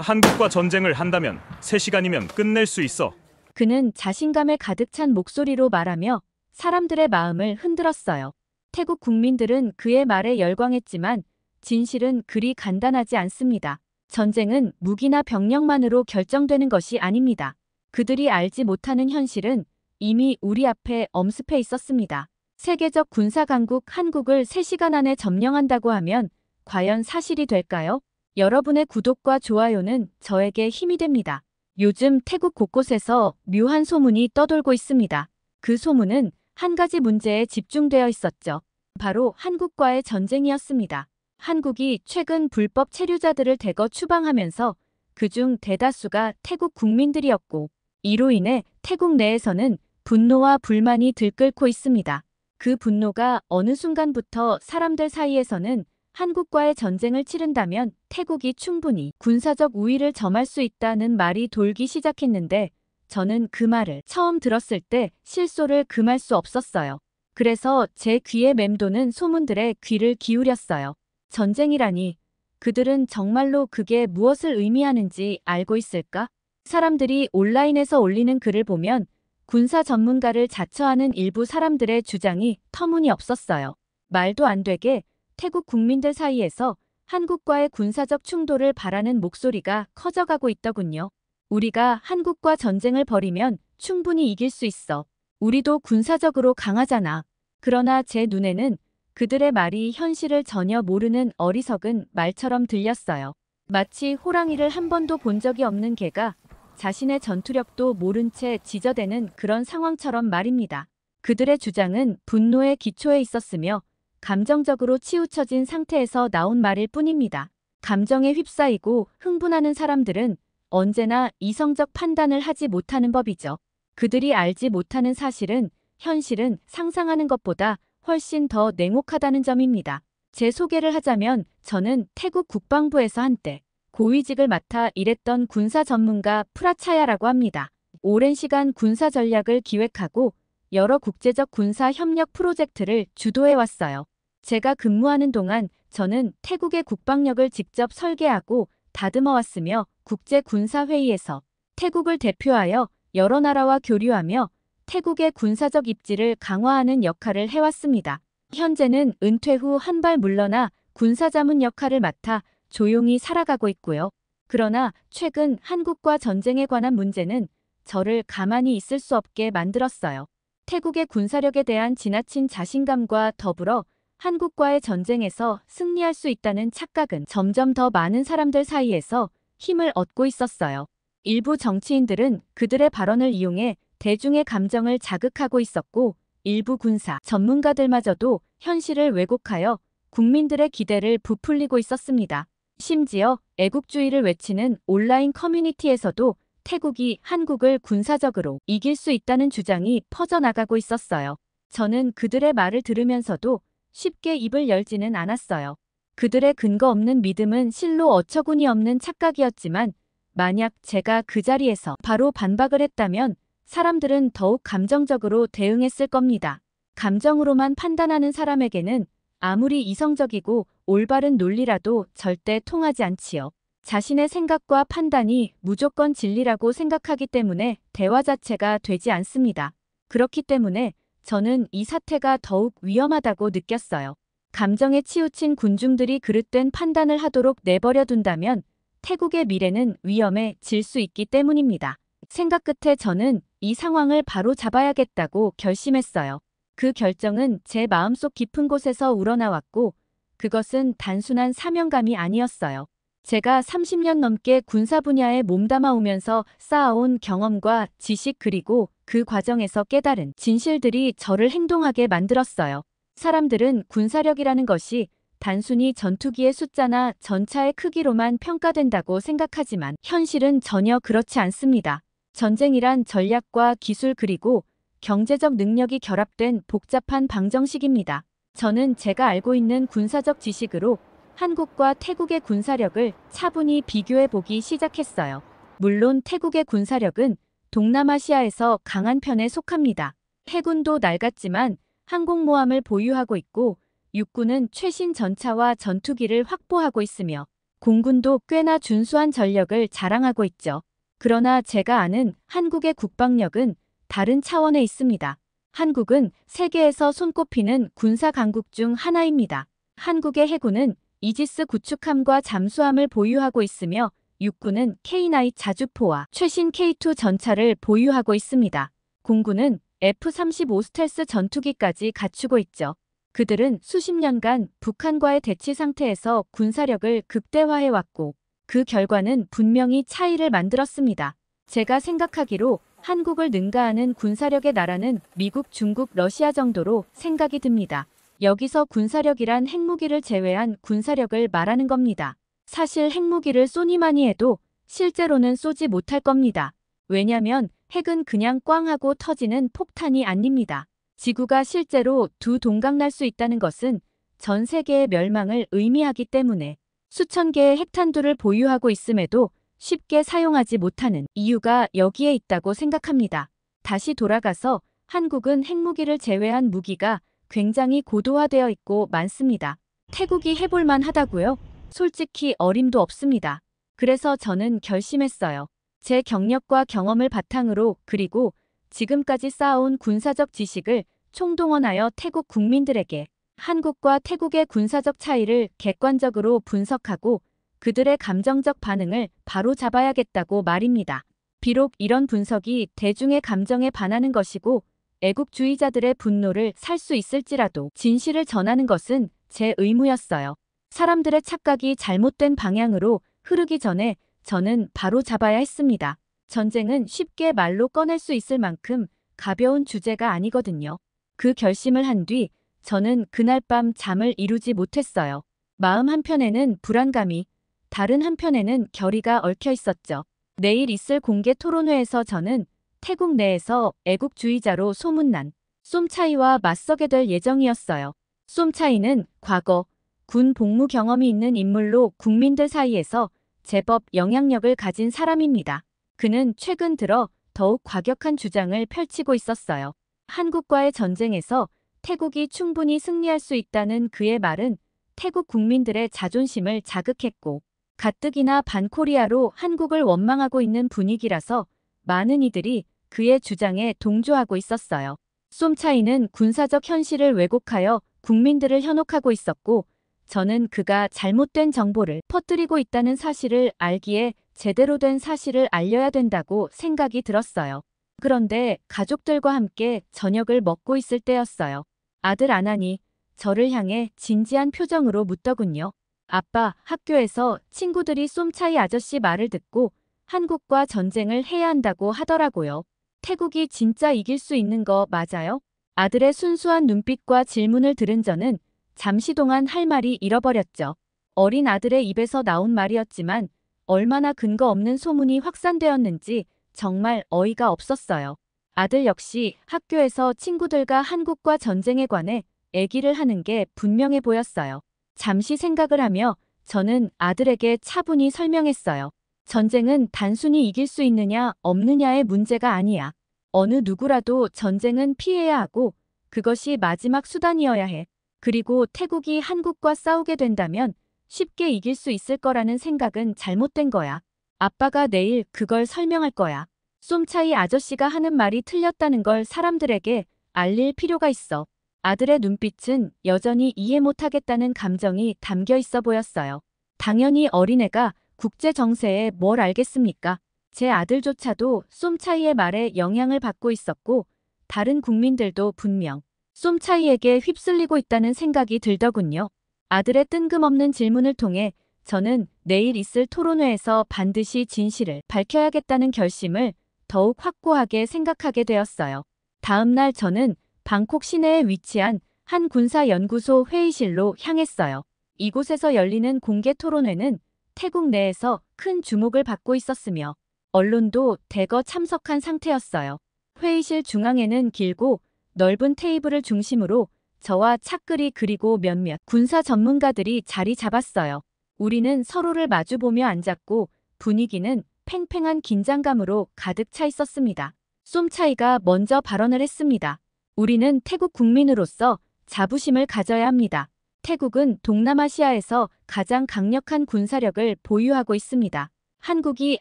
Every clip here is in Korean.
한국과 전쟁을 한다면 3시간이면 끝낼 수 있어. 그는 자신감에 가득 찬 목소리로 말하며 사람들의 마음을 흔들었어요. 태국 국민들은 그의 말에 열광했지만 진실은 그리 간단하지 않습니다. 전쟁은 무기나 병력만으로 결정되는 것이 아닙니다. 그들이 알지 못하는 현실은 이미 우리 앞에 엄습해 있었습니다. 세계적 군사 강국 한국을 3시간 안에 점령한다고 하면 과연 사실이 될까요? 여러분의 구독과 좋아요는 저에게 힘이 됩니다. 요즘 태국 곳곳에서 묘한 소문이 떠돌고 있습니다. 그 소문은 한 가지 문제에 집중되어 있었죠. 바로 한국과의 전쟁이었습니다. 한국이 최근 불법 체류자들을 대거 추방하면서 그중 대다수가 태국 국민들이었고 이로 인해 태국 내에서는 분노와 불만이 들끓고 있습니다. 그 분노가 어느 순간부터 사람들 사이에서는 한국과의 전쟁을 치른다면 태국이 충분히 군사적 우위를 점할 수 있다는 말이 돌기 시작했는데 저는 그 말을 처음 들었을 때 실소를 금할 수 없었어요. 그래서 제 귀에 맴도는 소문들에 귀를 기울였어요. 전쟁이라니 그들은 정말로 그게 무엇을 의미하는지 알고 있을까? 사람들이 온라인에서 올리는 글을 보면 군사 전문가를 자처하는 일부 사람들의 주장이 터무니없었어요. 말도 안 되게 태국 국민들 사이에서 한국과의 군사적 충돌을 바라는 목소리가 커져가고 있더군요. 우리가 한국과 전쟁을 벌이면 충분히 이길 수 있어. 우리도 군사적으로 강하잖아. 그러나 제 눈에는 그들의 말이 현실을 전혀 모르는 어리석은 말처럼 들렸어요. 마치 호랑이를 한 번도 본 적이 없는 개가 자신의 전투력도 모른 채 지저대는 그런 상황처럼 말입니다. 그들의 주장은 분노의 기초에 있었으며 감정적으로 치우쳐진 상태에서 나온 말일 뿐입니다. 감정에 휩싸이고 흥분하는 사람들은 언제나 이성적 판단을 하지 못하는 법이죠. 그들이 알지 못하는 사실은 현실은 상상하는 것보다 훨씬 더 냉혹하다는 점입니다. 제 소개를 하자면 저는 태국 국방부에서 한때 고위직을 맡아 일했던 군사 전문가 프라차야라고 합니다. 오랜 시간 군사 전략을 기획하고 여러 국제적 군사 협력 프로젝트를 주도해왔어요. 제가 근무하는 동안 저는 태국의 국방력을 직접 설계하고 다듬어왔으며 국제군사회의에서 태국을 대표하여 여러 나라와 교류하며 태국의 군사적 입지를 강화하는 역할을 해왔습니다. 현재는 은퇴 후 한 발 물러나 군사자문 역할을 맡아 조용히 살아가고 있고요. 그러나 최근 한국과 전쟁에 관한 문제는 저를 가만히 있을 수 없게 만들었어요. 태국의 군사력에 대한 지나친 자신감과 더불어 한국과의 전쟁에서 승리할 수 있다는 착각은 점점 더 많은 사람들 사이에서 힘을 얻고 있었어요. 일부 정치인들은 그들의 발언을 이용해 대중의 감정을 자극하고 있었고 일부 군사 전문가들마저도 현실을 왜곡하여 국민들의 기대를 부풀리고 있었습니다. 심지어 애국주의를 외치는 온라인 커뮤니티에서도 태국이 한국을 군사적으로 이길 수 있다는 주장이 퍼져나가고 있었어요. 저는 그들의 말을 들으면서도 쉽게 입을 열지는 않았어요. 그들의 근거 없는 믿음은 실로 어처구니 없는 착각이었지만 만약 제가 그 자리에서 바로 반박을 했다면 사람들은 더욱 감정적으로 대응했을 겁니다. 감정으로만 판단하는 사람에게는 아무리 이성적이고 올바른 논리라도 절대 통하지 않지요. 자신의 생각과 판단이 무조건 진리라고 생각하기 때문에 대화 자체가 되지 않습니다. 그렇기 때문에 저는 이 사태가 더욱 위험하다고 느꼈어요. 감정에 치우친 군중들이 그릇된 판단을 하도록 내버려 둔다면 태국의 미래는 위험에 질 수 있기 때문입니다. 생각 끝에 저는 이 상황을 바로 잡아야겠다고 결심했어요. 그 결정은 제 마음속 깊은 곳에서 우러나왔고 그것은 단순한 사명감이 아니었어요. 제가 30년 넘게 군사 분야에 몸담아 오면서 쌓아온 경험과 지식 그리고 그 과정에서 깨달은 진실들이 저를 행동하게 만들었어요. 사람들은 군사력이라는 것이 단순히 전투기의 숫자나 전차의 크기로만 평가된다고 생각하지만 현실은 전혀 그렇지 않습니다. 전쟁이란 전략과 기술 그리고 경제적 능력이 결합된 복잡한 방정식입니다. 저는 제가 알고 있는 군사적 지식으로 한국과 태국의 군사력을 차분히 비교해보기 시작했어요. 물론 태국의 군사력은 동남아시아에서 강한 편에 속합니다. 해군도 낡았지만 항공모함을 보유하고 있고 육군은 최신 전차와 전투기를 확보하고 있으며 공군도 꽤나 준수한 전력을 자랑하고 있죠. 그러나 제가 아는 한국의 국방력은 다른 차원에 있습니다. 한국은 세계에서 손꼽히는 군사 강국 중 하나입니다. 한국의 해군은 이지스 구축함과 잠수함을 보유하고 있으며 육군은 K9 자주포와 최신 K2 전차를 보유하고 있습니다. 공군은 F-35 스텔스 전투기까지 갖추고 있죠. 그들은 수십 년간 북한과의 대치 상태에서 군사력을 극대화해왔고 그 결과는 분명히 차이를 만들었습니다. 제가 생각하기로 한국을 능가하는 군사력의 나라는 미국, 중국, 러시아 정도로 생각이 듭니다. 여기서 군사력이란 핵무기를 제외한 군사력을 말하는 겁니다. 사실 핵무기를 쏘니마니 해도 실제로는 쏘지 못할 겁니다. 왜냐면 핵은 그냥 꽝 하고 터지는 폭탄이 아닙니다. 지구가 실제로 두 동강 날 수 있다는 것은 전 세계의 멸망을 의미하기 때문에 수천 개의 핵탄두를 보유하고 있음에도 쉽게 사용하지 못하는 이유가 여기에 있다고 생각합니다. 다시 돌아가서 한국은 핵무기를 제외한 무기가 굉장히 고도화되어 있고 많습니다. 태국이 해볼만 하다고요? 솔직히 어림도 없습니다. 그래서 저는 결심했어요. 제 경력과 경험을 바탕으로 그리고 지금까지 쌓아온 군사적 지식을 총동원하여 태국 국민들에게 한국과 태국의 군사적 차이를 객관적으로 분석하고 그들의 감정적 반응을 바로 잡아야겠다고 말입니다. 비록 이런 분석이 대중의 감정에 반하는 것이고 애국주의자들의 분노를 살 수 있을지라도 진실을 전하는 것은 제 의무였어요. 사람들의 착각이 잘못된 방향으로 흐르기 전에 저는 바로 잡아야 했습니다. 전쟁은 쉽게 말로 꺼낼 수 있을 만큼 가벼운 주제가 아니거든요. 그 결심을 한 뒤 저는 그날 밤 잠을 이루지 못했어요. 마음 한편에는 불안감이, 다른 한편에는 결의가 얽혀 있었죠. 내일 있을 공개 토론회에서 저는 태국 내에서 애국주의자로 소문난 쏨차이와 맞서게 될 예정이었어요. 쏨차이는 과거 군 복무 경험이 있는 인물로 국민들 사이에서 제법 영향력을 가진 사람입니다. 그는 최근 들어 더욱 과격한 주장을 펼치고 있었어요. 한국과의 전쟁에서 태국이 충분히 승리할 수 있다는 그의 말은 태국 국민들의 자존심을 자극했고 가뜩이나 반코리아로 한국을 원망하고 있는 분위기라서 많은 이들이 그의 주장에 동조하고 있었어요. 쏨차이는 군사적 현실을 왜곡하여 국민들을 현혹하고 있었고 저는 그가 잘못된 정보를 퍼뜨리고 있다는 사실을 알기에 제대로 된 사실을 알려야 된다고 생각이 들었어요. 그런데 가족들과 함께 저녁을 먹고 있을 때였어요. 아들 아난이 저를 향해 진지한 표정으로 묻더군요. 아빠, 학교에서 친구들이 쏨차이 아저씨 말을 듣고 한국과 전쟁을 해야 한다고 하더라고요. 태국이 진짜 이길 수 있는 거 맞아요? 아들의 순수한 눈빛과 질문을 들은 저는 잠시 동안 할 말이 잃어버렸죠. 어린 아들의 입에서 나온 말이었지만 얼마나 근거 없는 소문이 확산되었는지 정말 어이가 없었어요. 아들 역시 학교에서 친구들과 한국과 전쟁에 관해 얘기를 하는 게 분명해 보였어요. 잠시 생각을 하며 저는 아들에게 차분히 설명했어요. 전쟁은 단순히 이길 수 있느냐 없느냐의 문제가 아니야. 어느 누구라도 전쟁은 피해야 하고 그것이 마지막 수단이어야 해. 그리고 태국이 한국과 싸우게 된다면 쉽게 이길 수 있을 거라는 생각은 잘못된 거야. 아빠가 내일 그걸 설명할 거야. 쏨차이 아저씨가 하는 말이 틀렸다는 걸 사람들에게 알릴 필요가 있어. 아들의 눈빛은 여전히 이해 못하겠다는 감정이 담겨 있어 보였어요. 당연히 어린애가 국제 정세에 뭘 알겠습니까? 제 아들조차도 쏨차이의 말에 영향을 받고 있었고 다른 국민들도 분명 쏨차이에게 휩쓸리고 있다는 생각이 들더군요. 아들의 뜬금없는 질문을 통해 저는 내일 있을 토론회에서 반드시 진실을 밝혀야겠다는 결심을 더욱 확고하게 생각하게 되었어요. 다음 날 저는 방콕 시내에 위치한 한 군사연구소 회의실로 향했어요. 이곳에서 열리는 공개 토론회는 태국 내에서 큰 주목을 받고 있었으며 언론도 대거 참석한 상태였어요. 회의실 중앙에는 길고 넓은 테이블을 중심으로 저와 차끌이 그리고 몇몇 군사 전문가들이 자리 잡았어요. 우리는 서로를 마주보며 앉았고 분위기는 팽팽한 긴장감으로 가득 차 있었습니다. 쏨차이가 먼저 발언을 했습니다. 우리는 태국 국민으로서 자부심을 가져야 합니다. 태국은 동남아시아에서 가장 강력한 군사력을 보유하고 있습니다. 한국이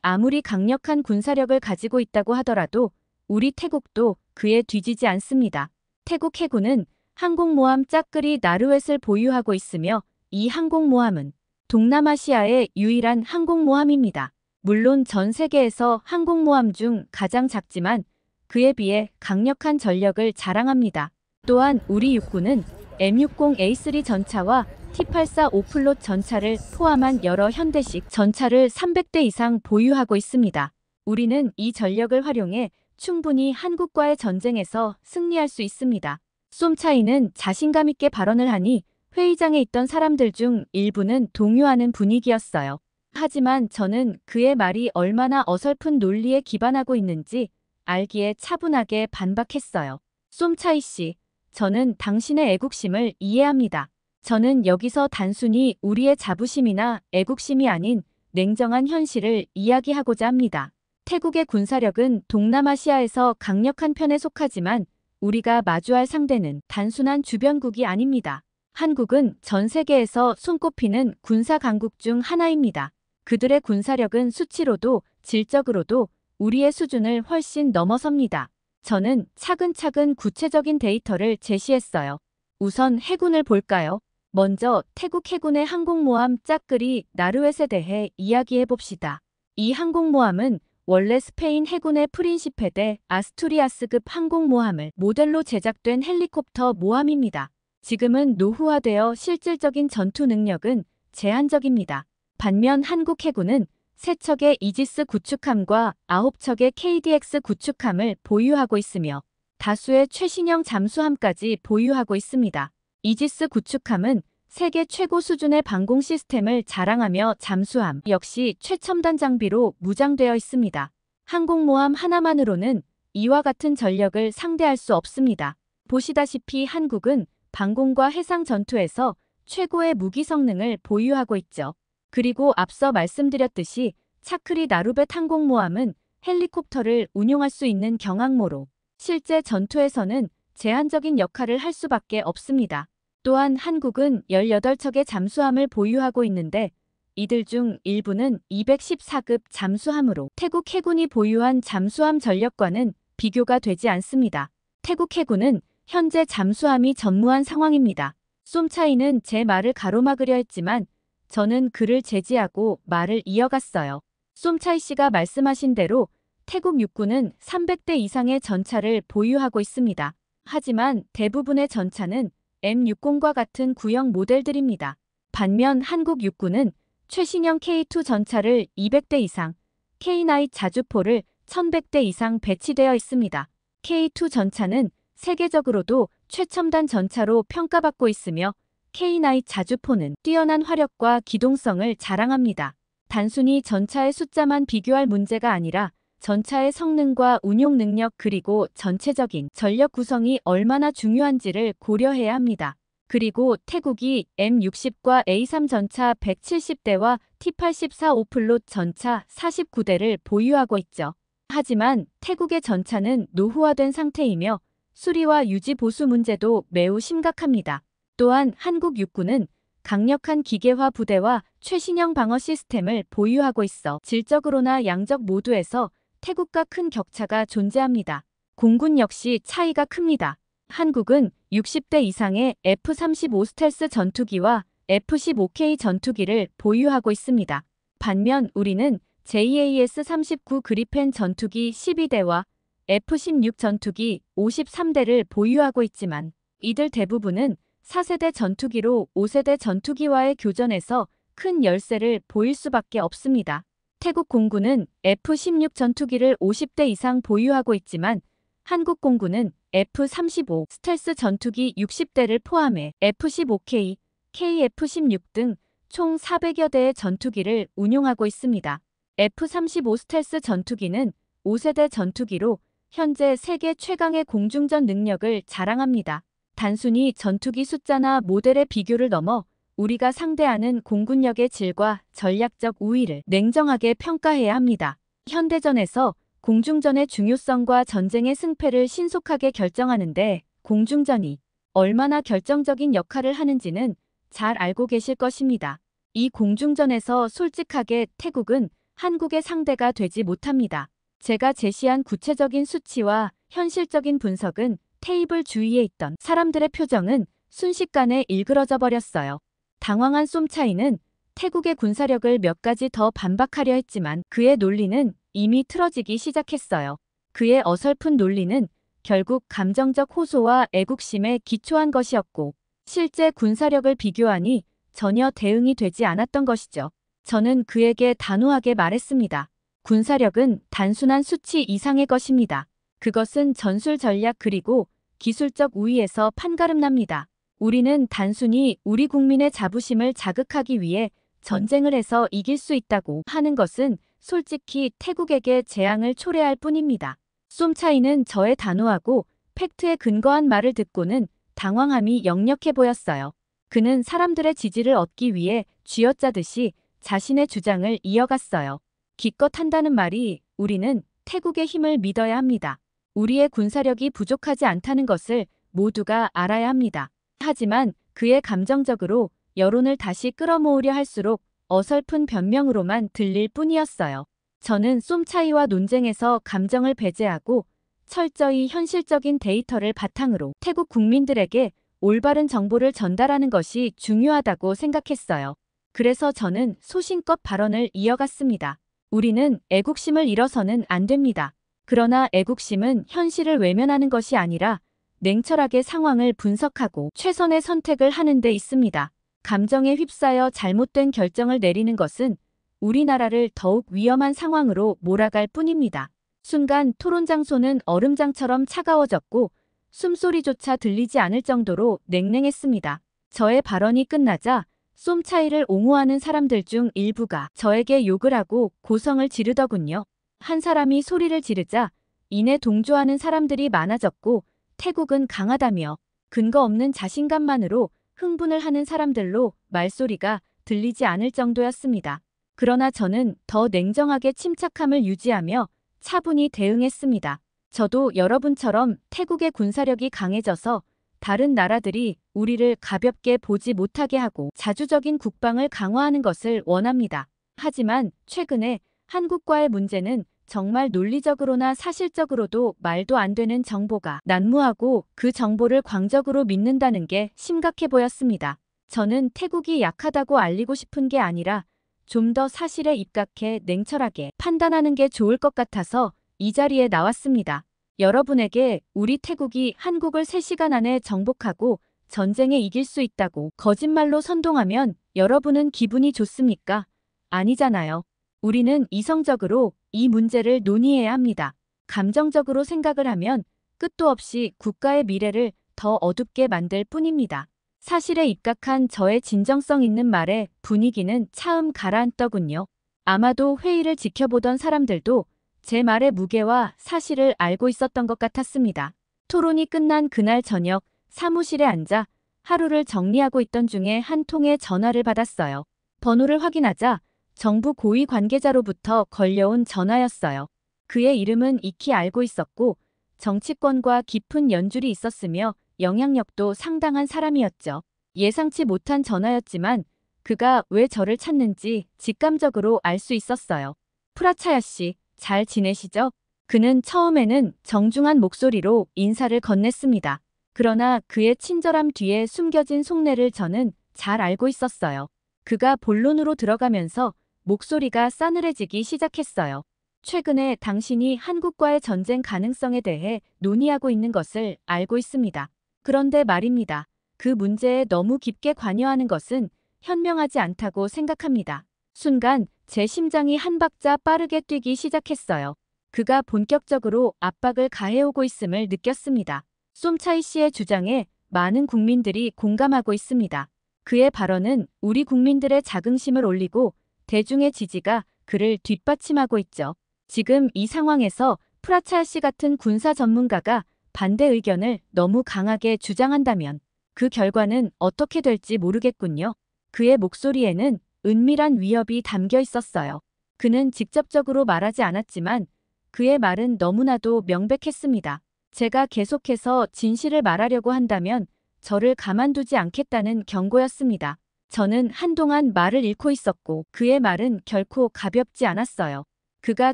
아무리 강력한 군사력을 가지고 있다고 하더라도 우리 태국도 그에 뒤지지 않습니다. 태국 해군은 항공모함 짜끄리 나루엣을 보유하고 있으며 이 항공모함은 동남아시아의 유일한 항공모함입니다. 물론 전 세계에서 항공모함 중 가장 작지만 그에 비해 강력한 전력을 자랑합니다. 또한 우리 육군은 M60A3 전차와 T-84 오플롯 전차를 포함한 여러 현대식 전차를 300대 이상 보유하고 있습니다. 우리는 이 전력을 활용해 충분히 한국과의 전쟁에서 승리할 수 있습니다. 쏨차이는 자신감 있게 발언을 하니 회의장에 있던 사람들 중 일부는 동요하는 분위기였어요. 하지만 저는 그의 말이 얼마나 어설픈 논리에 기반하고 있는지 알기에 차분하게 반박했어요. 쏨차이 씨, 저는 당신의 애국심을 이해합니다. 저는 여기서 단순히 우리의 자부심이나 애국심이 아닌 냉정한 현실을 이야기하고자 합니다. 태국의 군사력은 동남아시아에서 강력한 편에 속하지만 우리가 마주할 상대는 단순한 주변국이 아닙니다. 한국은 전 세계에서 손꼽히는 군사 강국 중 하나입니다. 그들의 군사력은 수치로도 질적으로도 우리의 수준을 훨씬 넘어섭니다. 저는 차근차근 구체적인 데이터를 제시했어요. 우선 해군을 볼까요? 먼저 태국 해군의 항공모함 짜끄리 나루엣에 대해 이야기해봅시다. 이 항공모함은 원래 스페인 해군의 프린시페 데 아스투리아스급 항공모함을 모델로 제작된 헬리콥터 모함입니다. 지금은 노후화되어 실질적인 전투 능력은 제한적입니다. 반면 한국 해군은 3척의 이지스 구축함과 9척의 KDX 구축함을 보유하고 있으며 다수의 최신형 잠수함까지 보유하고 있습니다. 이지스 구축함은 세계 최고 수준의 방공 시스템을 자랑하며 잠수함 역시 최첨단 장비로 무장되어 있습니다. 항공모함 하나만으로는 이와 같은 전력을 상대할 수 없습니다. 보시다시피 한국은 방공과 해상 전투에서 최고의 무기 성능을 보유하고 있죠. 그리고 앞서 말씀드렸듯이 차크리 나루벳 항공모함은 헬리콥터를 운용할 수 있는 경항모로 실제 전투에서는 제한적인 역할을 할 수밖에 없습니다. 또한 한국은 18척의 잠수함을 보유하고 있는데 이들 중 일부는 214급 잠수함으로 태국 해군이 보유한 잠수함 전력과는 비교가 되지 않습니다. 태국 해군은 현재 잠수함이 전무한 상황입니다. 쏨차이는 제 말을 가로막으려 했지만 저는 그를 제지하고 말을 이어갔어요. 쏨차이 씨가 말씀하신 대로 태국 육군은 300대 이상의 전차를 보유하고 있습니다. 하지만 대부분의 전차는 M60과 같은 구형 모델들입니다. 반면 한국 육군은 최신형 K2 전차를 200대 이상, K9 자주포를 1100대 이상 배치되어 있습니다. K2 전차는 세계적으로도 최첨단 전차로 평가받고 있으며 K9 자주포는 뛰어난 화력과 기동성을 자랑합니다. 단순히 전차의 숫자만 비교할 문제가 아니라 전차의 성능과 운용 능력 그리고 전체적인 전력 구성이 얼마나 중요한지를 고려해야 합니다. 그리고 태국이 M60과 A3 전차 170대와 T-84 오플롯 전차 49대를 보유하고 있죠. 하지만 태국의 전차는 노후화된 상태이며 수리와 유지 보수 문제도 매우 심각합니다. 또한 한국 육군은 강력한 기계화 부대와 최신형 방어 시스템을 보유하고 있어 질적으로나 양적 모두에서 태국과 큰 격차가 존재합니다. 공군 역시 차이가 큽니다. 한국은 60대 이상의 F-35 스텔스 전투기와 F-15K 전투기를 보유하고 있습니다. 반면 우리는 JAS-39 그리펜 전투기 12대와 F-16 전투기 53대를 보유하고 있지만 이들 대부분은 4세대 전투기로 5세대 전투기와의 교전에서 큰 열세를 보일 수밖에 없습니다. 태국 공군은 F-16 전투기를 50대 이상 보유하고 있지만 한국 공군은 F-35 스텔스 전투기 60대를 포함해 F-15K, KF-16 등 총 400여 대의 전투기를 운용하고 있습니다. F-35 스텔스 전투기는 5세대 전투기로 현재 세계 최강의 공중전 능력을 자랑합니다. 단순히 전투기 숫자나 모델의 비교를 넘어 우리가 상대하는 공군력의 질과 전략적 우위를 냉정하게 평가해야 합니다. 현대전에서 공중전의 중요성과 전쟁의 승패를 신속하게 결정하는데 공중전이 얼마나 결정적인 역할을 하는지는 잘 알고 계실 것입니다. 이 공중전에서 솔직하게 태국은 한국의 상대가 되지 못합니다. 제가 제시한 구체적인 수치와 현실적인 분석은 테이블 주위에 있던 사람들의 표정은 순식간에 일그러져 버렸어요. 당황한 쏨차이는 태국의 군사력을 몇 가지 더 반박하려 했지만 그의 논리는 이미 틀어지기 시작했어요. 그의 어설픈 논리는 결국 감정적 호소와 애국심에 기초한 것이었고 실제 군사력을 비교하니 전혀 대응이 되지 않았던 것이죠. 저는 그에게 단호하게 말했습니다. 군사력은 단순한 수치 이상의 것입니다. 그것은 전술 전략 그리고 기술적 우위에서 판가름납니다. 우리는 단순히 우리 국민의 자부심을 자극하기 위해 전쟁을 해서 이길 수 있다고 하는 것은 솔직히 태국에게 재앙을 초래할 뿐입니다. 쏨차이는 저의 단호하고 팩트에 근거한 말을 듣고는 당황함이 역력해 보였어요. 그는 사람들의 지지를 얻기 위해 쥐어짜듯이 자신의 주장을 이어갔어요. 기껏 한다는 말이 우리는 태국의 힘을 믿어야 합니다. 우리의 군사력이 부족하지 않다는 것을 모두가 알아야 합니다. 하지만 그의 감정적으로 여론을 다시 끌어모으려 할수록 어설픈 변명으로만 들릴 뿐이었어요. 저는 쏨차이와 논쟁에서 감정을 배제하고 철저히 현실적인 데이터를 바탕으로 태국 국민들에게 올바른 정보를 전달하는 것이 중요하다고 생각했어요. 그래서 저는 소신껏 발언을 이어갔습니다. 우리는 애국심을 잃어서는 안 됩니다. 그러나 애국심은 현실을 외면하는 것이 아니라 냉철하게 상황을 분석하고 최선의 선택을 하는 데 있습니다. 감정에 휩싸여 잘못된 결정을 내리는 것은 우리나라를 더욱 위험한 상황으로 몰아갈 뿐입니다. 순간 토론 장소는 얼음장처럼 차가워졌고 숨소리조차 들리지 않을 정도로 냉랭했습니다. 저의 발언이 끝나자 쏨차이를 옹호하는 사람들 중 일부가 저에게 욕을 하고 고성을 지르더군요. 한 사람이 소리를 지르자 이내 동조하는 사람들이 많아졌고 태국은 강하다며 근거 없는 자신감만으로 흥분을 하는 사람들로 말소리가 들리지 않을 정도였습니다. 그러나 저는 더 냉정하게 침착함을 유지하며 차분히 대응했습니다. 저도 여러분처럼 태국의 군사력이 강해져서 다른 나라들이 우리를 가볍게 보지 못하게 하고 자주적인 국방을 강화하는 것을 원합니다. 하지만 최근에 한국과의 문제는 정말 논리적으로나 사실적으로도 말도 안 되는 정보가 난무하고 그 정보를 광적으로 믿는다는 게 심각해 보였습니다. 저는 태국이 약하다고 알리고 싶은 게 아니라 좀 더 사실에 입각해 냉철하게 판단하는 게 좋을 것 같아서 이 자리에 나왔습니다. 여러분에게 우리 태국이 한국을 3시간 안에 정복하고 전쟁에 이길 수 있다고 거짓말로 선동하면 여러분은 기분이 좋습니까? 아니잖아요. 우리는 이성적으로 이 문제를 논의해야 합니다. 감정적으로 생각을 하면 끝도 없이 국가의 미래를 더 어둡게 만들 뿐입니다. 사실에 입각한 저의 진정성 있는 말에 분위기는 차음 가라앉더군요. 아마도 회의를 지켜보던 사람들도 제 말의 무게와 사실을 알고 있었던 것 같았습니다. 토론이 끝난 그날 저녁 사무실에 앉아 하루를 정리하고 있던 중에 한 통의 전화를 받았어요. 번호를 확인하자 정부 고위 관계자로부터 걸려온 전화였어요. 그의 이름은 익히 알고 있었고 정치권과 깊은 연줄이 있었으며 영향력도 상당한 사람이었죠. 예상치 못한 전화였지만 그가 왜 저를 찾는지 직감적으로 알 수 있었어요. 프라차야 씨, 잘 지내시죠? 그는 처음에는 정중한 목소리로 인사를 건넸습니다. 그러나 그의 친절함 뒤에 숨겨진 속내를 저는 잘 알고 있었어요. 그가 본론으로 들어가면서 목소리가 싸늘해지기 시작했어요. 최근에 당신이 한국과의 전쟁 가능성에 대해 논의하고 있는 것을 알고 있습니다. 그런데 말입니다. 그 문제에 너무 깊게 관여하는 것은 현명하지 않다고 생각합니다. 순간 제 심장이 한 박자 빠르게 뛰기 시작했어요. 그가 본격적으로 압박을 가해오고 있음을 느꼈습니다. 쏨차이 씨의 주장에 많은 국민들이 공감하고 있습니다. 그의 발언은 우리 국민들의 자긍심을 올리고 대중의 지지가 그를 뒷받침하고 있죠. 지금 이 상황에서 프라차야 씨 같은 군사 전문가가 반대 의견을 너무 강하게 주장한다면 그 결과는 어떻게 될지 모르겠군요. 그의 목소리에는 은밀한 위협이 담겨 있었어요. 그는 직접적으로 말하지 않았지만 그의 말은 너무나도 명백했습니다. 제가 계속해서 진실을 말하려고 한다면 저를 가만두지 않겠다는 경고였습니다. 저는 한동안 말을 잃고 있었고 그의 말은 결코 가볍지 않았어요. 그가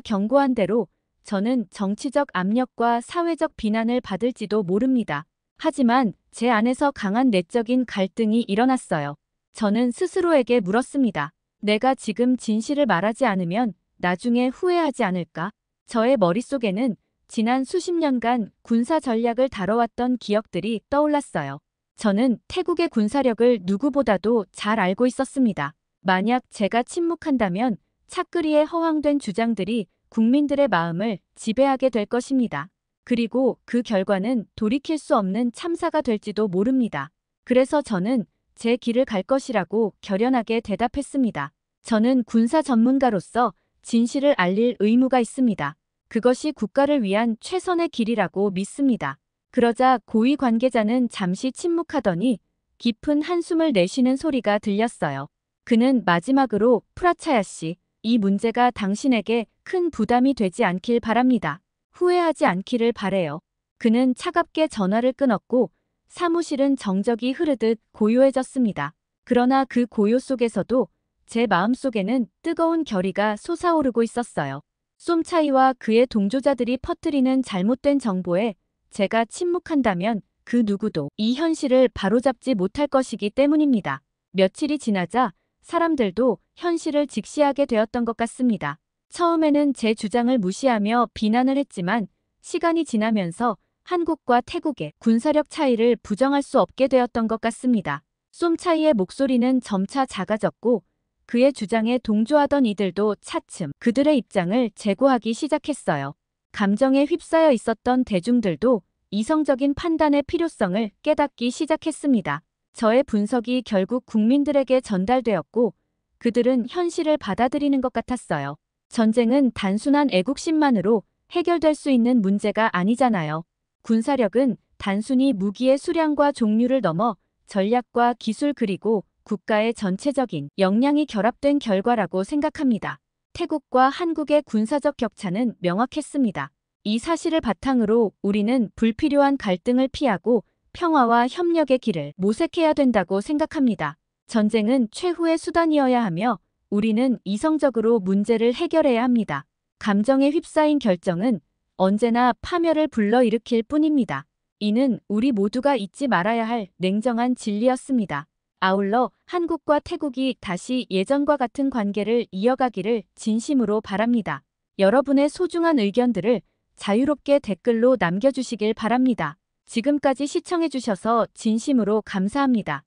경고한 대로 저는 정치적 압력과 사회적 비난을 받을지도 모릅니다. 하지만 제 안에서 강한 내적인 갈등이 일어났어요. 저는 스스로에게 물었습니다. 내가 지금 진실을 말하지 않으면 나중에 후회하지 않을까? 저의 머릿속에는 지난 수십 년간 군사 전략을 다뤄왔던 기억들이 떠올랐어요. 저는 태국의 군사력을 누구보다도 잘 알고 있었습니다. 만약 제가 침묵한다면 차크리의 허황된 주장들이 국민들의 마음을 지배하게 될 것입니다. 그리고 그 결과는 돌이킬 수 없는 참사가 될지도 모릅니다. 그래서 저는 제 길을 갈 것이라고 결연하게 대답했습니다. 저는 군사 전문가로서 진실을 알릴 의무가 있습니다. 그것이 국가를 위한 최선의 길이라고 믿습니다. 그러자 고위 관계자는 잠시 침묵하더니 깊은 한숨을 내쉬는 소리가 들렸어요. 그는 마지막으로 프라차야 씨, 이 문제가 당신에게 큰 부담이 되지 않길 바랍니다. 후회하지 않기를 바래요. 그는 차갑게 전화를 끊었고 사무실은 정적이 흐르듯 고요해졌습니다. 그러나 그 고요 속에서도 제 마음속에는 뜨거운 결의가 솟아오르고 있었어요. 쏨차이와 그의 동조자들이 퍼뜨리는 잘못된 정보에 제가 침묵한다면 그 누구도 이 현실을 바로잡지 못할 것이기 때문입니다. 며칠이 지나자 사람들도 현실을 직시하게 되었던 것 같습니다. 처음에는 제 주장을 무시하며 비난을 했지만 시간이 지나면서 한국과 태국의 군사력 차이를 부정할 수 없게 되었던 것 같습니다. 쏨차이의 목소리는 점차 작아졌고 그의 주장에 동조하던 이들도 차츰 그들의 입장을 재고하기 시작했어요. 감정에 휩싸여 있었던 대중들도 이성적인 판단의 필요성을 깨닫기 시작했습니다. 저의 분석이 결국 국민들에게 전달되었고 그들은 현실을 받아들이는 것 같았어요. 전쟁은 단순한 애국심만으로 해결될 수 있는 문제가 아니잖아요. 군사력은 단순히 무기의 수량과 종류를 넘어 전략과 기술 그리고 국가의 전체적인 역량이 결합된 결과라고 생각합니다. 태국과 한국의 군사적 격차는 명확했습니다. 이 사실을 바탕으로 우리는 불필요한 갈등을 피하고 평화와 협력의 길을 모색해야 된다고 생각합니다. 전쟁은 최후의 수단이어야 하며 우리는 이성적으로 문제를 해결해야 합니다. 감정에 휩싸인 결정은 언제나 파멸을 불러일으킬 뿐입니다. 이는 우리 모두가 잊지 말아야 할 냉정한 진리였습니다. 아울러 한국과 태국이 다시 예전과 같은 관계를 이어가기를 진심으로 바랍니다. 여러분의 소중한 의견들을 자유롭게 댓글로 남겨주시길 바랍니다. 지금까지 시청해주셔서 진심으로 감사합니다.